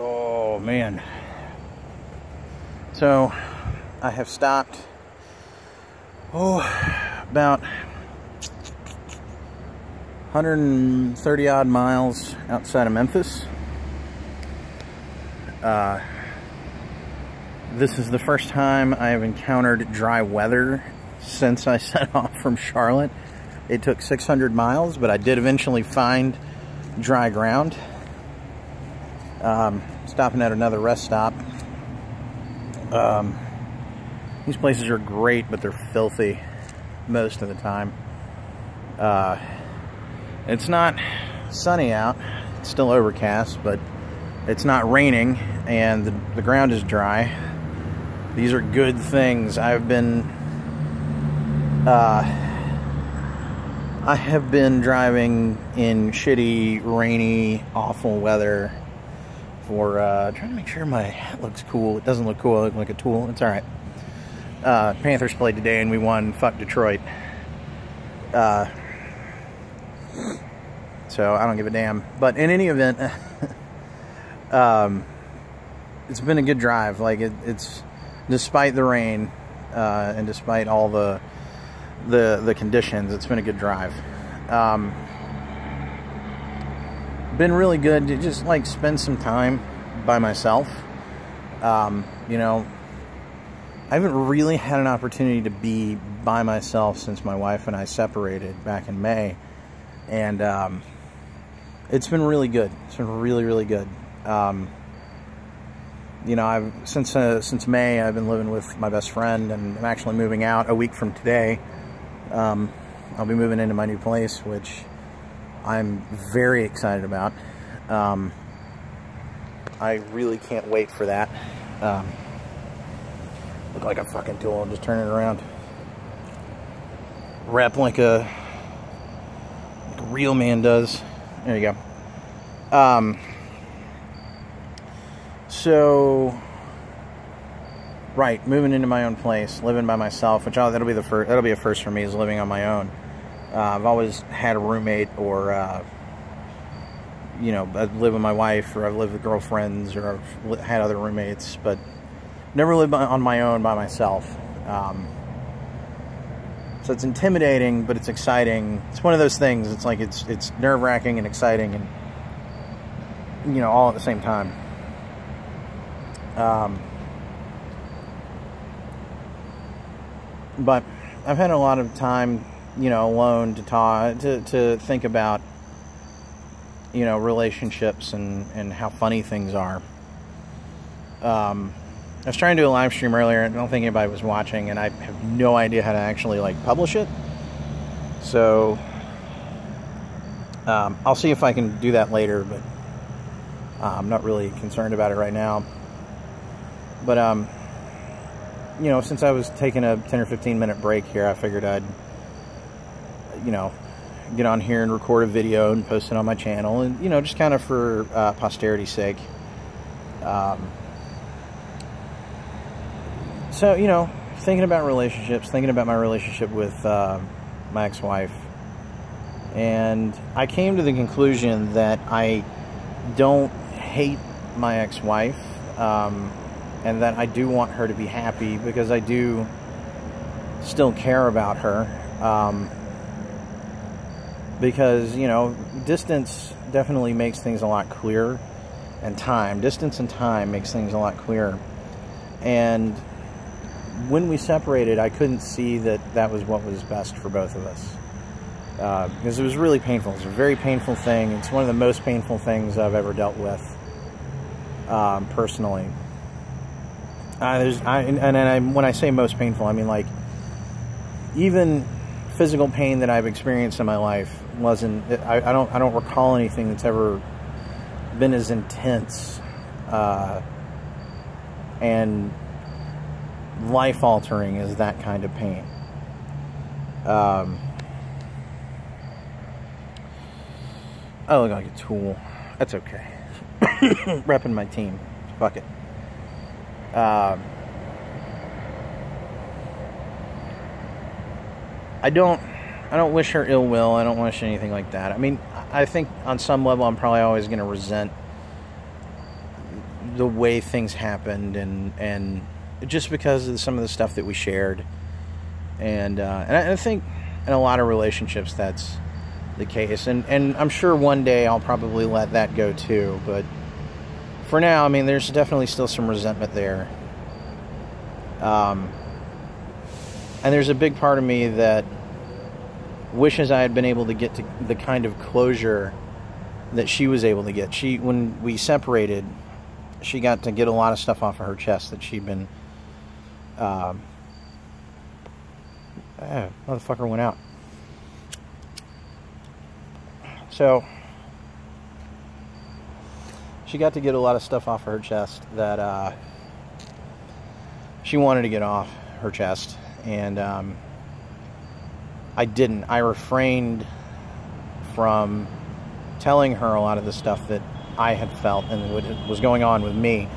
Oh man. So I have stopped about 130 odd miles outside of Memphis. This is the first time I have encountered dry weather since I set off from Charlotte. It took 600 miles, but I did eventually find dry ground. Stopping at another rest stop. These places are great, but they're filthy most of the time. It's not sunny out. It's still overcast, but it's not raining, and the ground is dry. These are good things. I have been driving in shitty, rainy, awful weather for trying to make sure my hat looks cool. It doesn't look cool. I look like a tool. It's all right. Panthers played today and we won. Fuck Detroit. So I don't give a damn. But in any event, it's been a good drive. Like it's despite the rain and despite all the conditions, it's been a good drive. Been really good to just like spend some time by myself. You know, I haven't really had an opportunity to be by myself since my wife and I separated back in May, and it's been really good. It's been really, really good. You know, since May, I've been living with my best friend, and I'm actually moving out a week from today. I'll be moving into my new place, which I'm very excited about. I really can't wait for that. Look like a fucking tool. Just turn it around. Rep like a real man does. There you go. So, right, moving into my own place, living by myself, which that'll be a first for me, is living on my own. I've always had a roommate, or you know, I've lived with my wife, or I've lived with girlfriends, or I've had other roommates, but never lived on my own by myself. So it's intimidating, but it's exciting. It's one of those things. It's like it's nerve-wracking and exciting, and you know, all at the same time. But I've had a lot of time, you know, alone to think about, you know, relationships and how funny things are. I was trying to do a live stream earlier, and I don't think anybody was watching, and I have no idea how to actually like publish it. So I'll see if I can do that later, but I'm not really concerned about it right now. But you know, since I was taking a 10 or 15 minute break here, I figured I'd, you know, get on here and record a video and post it on my channel, and, you know, just kind of for posterity's sake. So, you know, thinking about relationships, thinking about my relationship with my ex-wife, and I came to the conclusion that I don't hate my ex-wife, and that I do want her to be happy, because I do still care about her. Because, you know, distance definitely makes things a lot clearer, and distance and time makes things a lot clearer. And when we separated, I couldn't see that that was what was best for both of us. Because it was really painful. It's a very painful thing. It's one of the most painful things I've ever dealt with, personally. When I say most painful, I mean, like, even physical pain that I've experienced in my life wasn't. I don't recall anything that's ever been as intense and life-altering as that kind of pain. I look like a tool. That's okay. Repping my team. Fuck it. I don't wish her ill will. I don't wish anything like that. I mean, I think on some level I'm probably always going to resent the way things happened, and just because of some of the stuff that we shared. And I think in a lot of relationships that's the case. And I'm sure one day I'll probably let that go too. But for now, I mean, there's definitely still some resentment there. And there's a big part of me that wishes I had been able to get to the kind of closure that she was able to get. When we separated, she got to get a lot of stuff off of her chest that she'd been... motherfucker went out. So, she got to get a lot of stuff off of her chest that she wanted to get off her chest. And I didn't. I refrained from telling her a lot of the stuff that I had felt and what was going on with me.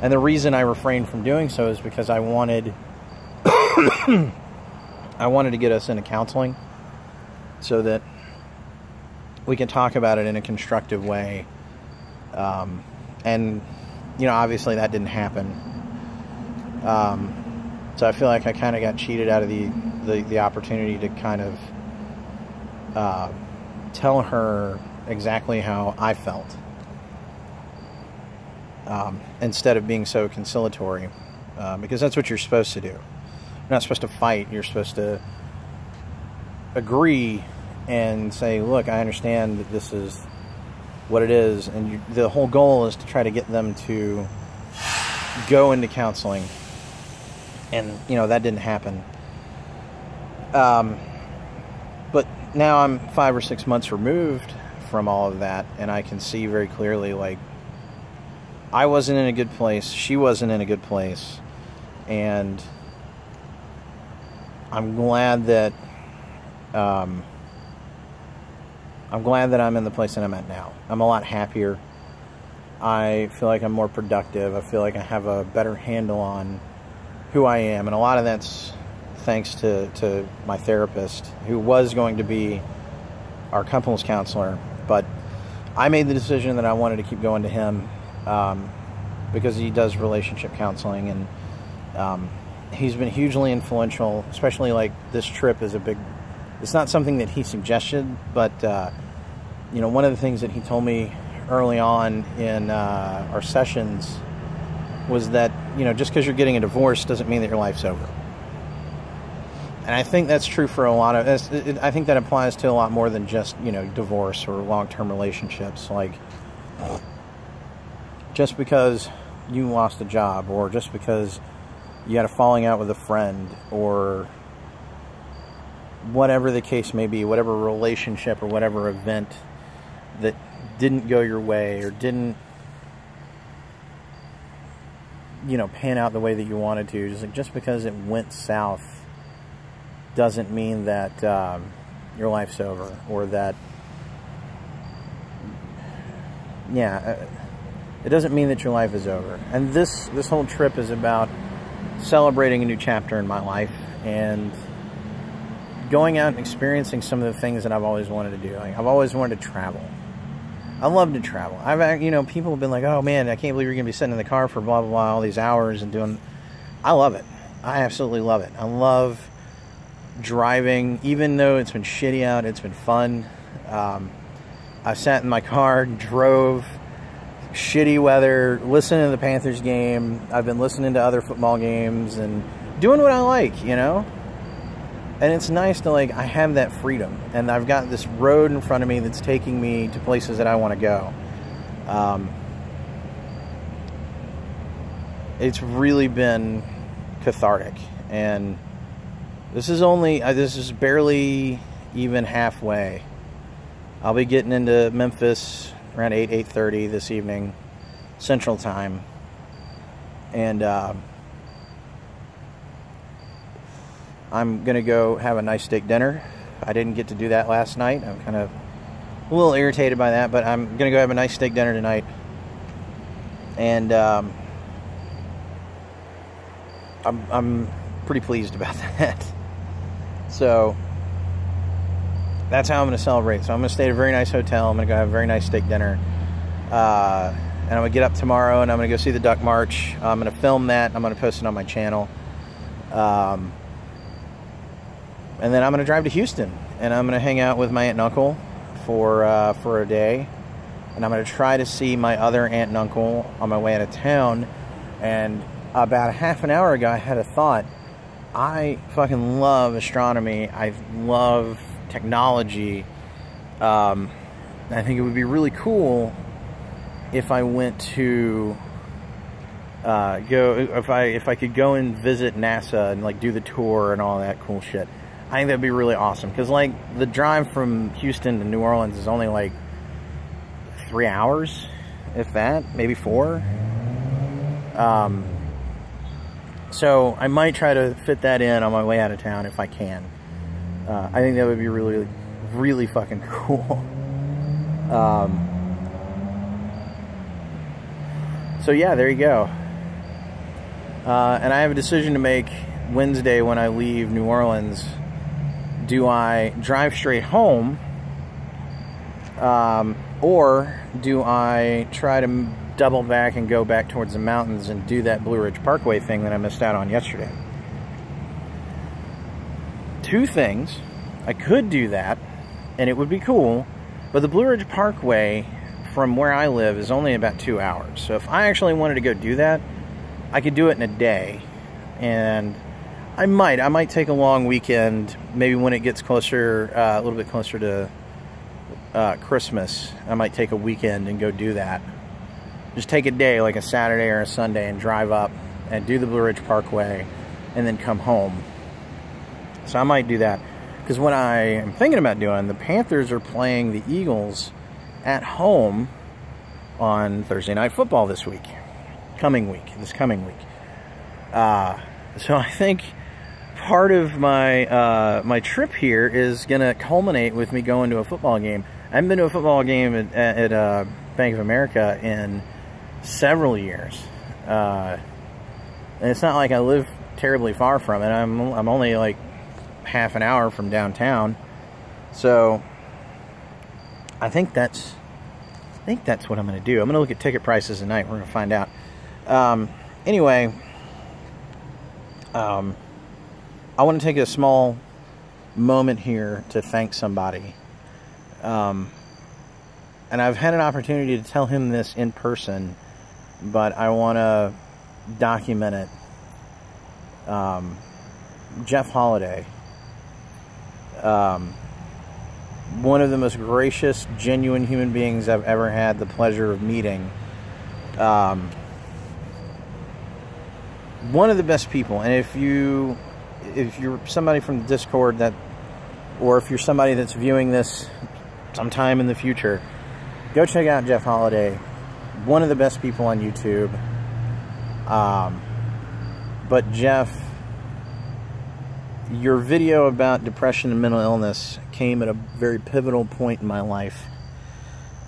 And the reason I refrained from doing so is because I wanted I wanted to get us into counseling so that we can talk about it in a constructive way. And, you know, obviously that didn't happen. So I feel like I kind of got cheated out of the opportunity to kind of tell her exactly how I felt, instead of being so conciliatory, because that's what you're supposed to do. You're not supposed to fight. You're supposed to agree and say, look, I understand that this is what it is, and the whole goal is to try to get them to go into counseling. And, you know, that didn't happen. But now I'm 5 or 6 months removed from all of that, and I can see very clearly, like, I wasn't in a good place, she wasn't in a good place, and I'm glad that I'm in the place that I'm at now. I'm a lot happier. I feel like I'm more productive. I feel like I have a better handle on who I am, and a lot of that's thanks to my therapist, who was going to be our couples counselor, but I made the decision that I wanted to keep going to him, because he does relationship counseling, and he's been hugely influential, especially like this trip is it's not something that he suggested, but you know, one of the things that he told me early on in our sessions was that, you know, just because you're getting a divorce doesn't mean that your life's over. And I think that's true for a lot of... I think that applies to a lot more than just, you know, divorce or long-term relationships. Like, just because you lost a job, or just because you had a falling out with a friend, or whatever the case may be, whatever relationship or whatever event that didn't go your way or didn't, you know, pan out the way that you wanted to, just because it went south doesn't mean that your life's over, or that, yeah, it doesn't mean that your life is over. And this whole trip is about celebrating a new chapter in my life and going out and experiencing some of the things that I've always wanted to do. Like, I've always wanted to travel. I love to travel. You know, people have been like, oh man, I can't believe you're going to be sitting in the car for blah, blah, blah, all these hours and doing... I love it. I absolutely love it. I love driving. Even though it's been shitty out, it's been fun. I sat in my car, drove, shitty weather, listening to the Panthers game. I've been listening to other football games and doing what I like, you know? And it's nice to, like, I have that freedom. And I've got this road in front of me that's taking me to places that I want to go. It's really been cathartic. And this is barely even halfway. I'll be getting into Memphis around 8:30 this evening, Central Time. And I'm going to go have a nice steak dinner. I didn't get to do that last night. I'm kind of a little irritated by that, but I'm going to go have a nice steak dinner tonight. And I'm pretty pleased about that. So that's how I'm going to celebrate. So I'm going to stay at a very nice hotel. I'm going to go have a very nice steak dinner. and I'm gonna get up tomorrow, and I'm gonna go see the duck march. I'm gonna film that. I'm gonna post it on my channel, and then I'm gonna drive to Houston, and I'm gonna hang out with my aunt and uncle for a day, and I'm gonna try to see my other aunt and uncle on my way out of town. And about a half an hour ago, I had a thought. I fucking love astronomy. I love technology. I think it would be really cool if I went to if I could go and visit NASA and like do the tour and all that cool shit. I think that'd be really awesome, because like the drive from Houston to New Orleans is only like 3 hours, if that, maybe 4. So I might try to fit that in on my way out of town if I can. I think that would be really, really fucking cool. So yeah, there you go. And I have a decision to make Wednesday when I leave New Orleans. Do I drive straight home, or do I try to double back and go back towards the mountains and do that Blue Ridge Parkway thing that I missed out on yesterday? Two things. I could do that, and it would be cool, but the Blue Ridge Parkway from where I live is only about 2 hours. So if I actually wanted to go do that, I could do it in a day. And I might take a long weekend, maybe when it gets closer, a little bit closer to Christmas. I might take a weekend and go do that. Just take a day, like a Saturday or a Sunday, and drive up and do the Blue Ridge Parkway and then come home. So I might do that. Because what I am thinking about doing, the Panthers are playing the Eagles at home on Thursday Night Football this coming week. So I think part of my my trip here is going to culminate with me going to a football game. I haven't been to a football game at Bank of America in several years. And it's not like I live terribly far from it. I'm only like half an hour from downtown. So I think that's what I'm going to do. I'm going to look at ticket prices tonight. We're going to find out. Anyway, I want to take a small moment here to thank somebody. And I've had an opportunity to tell him this in person, but I want to document it. Jeff Holiday. One of the most gracious, genuine human beings I've ever had the pleasure of meeting. One of the best people. And if you're somebody from the Discord or if you're somebody that's viewing this sometime in the future, go check out Jeff Holiday. One of the best people on YouTube. But Jeff, your video about depression and mental illness came at a very pivotal point in my life.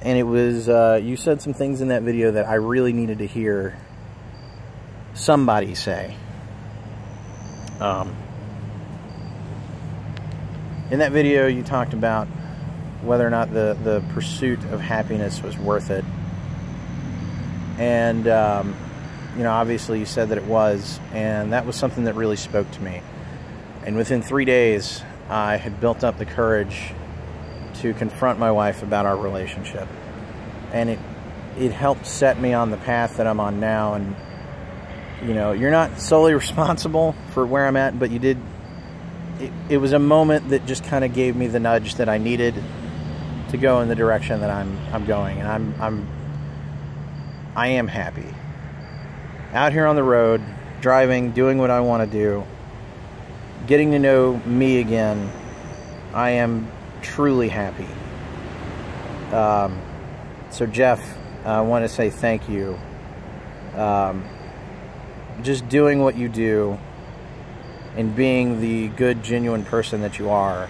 And it was, you said some things in that video that I really needed to hear somebody say. In that video, you talked about whether or not the pursuit of happiness was worth it. And, you know, obviously you said that it was, and that was something that really spoke to me. And within 3 days, I had built up the courage to confront my wife about our relationship. And it helped set me on the path that I'm on now. And, you know, you're not solely responsible for where I'm at, but you did. It was a moment that just kind of gave me the nudge that I needed to go in the direction that I'm going. And I am happy. Out here on the road, driving, doing what I want to do, getting to know me again. I am truly happy. So Jeff, I want to say thank you. Just doing what you do and being the good, genuine person that you are,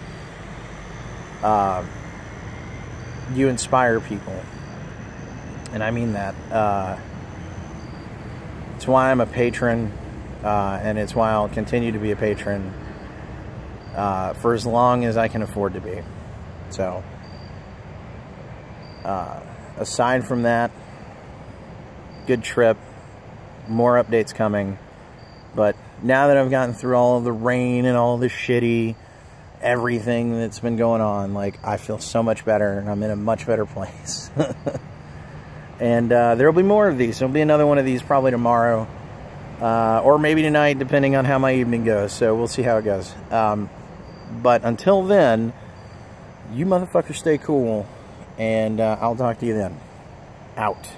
you inspire people. And I mean that. It's why I'm a patron, and it's why I'll continue to be a patron for as long as I can afford to be. So, aside from that, good trip. More updates coming. But now that I've gotten through all of the rain and all the shitty everything that's been going on, like, I feel so much better, and I'm in a much better place. And there'll be more of these. There'll be another one of these probably tomorrow, or maybe tonight, depending on how my evening goes. So we'll see how it goes. But until then, you motherfuckers stay cool, and I'll talk to you then. Out.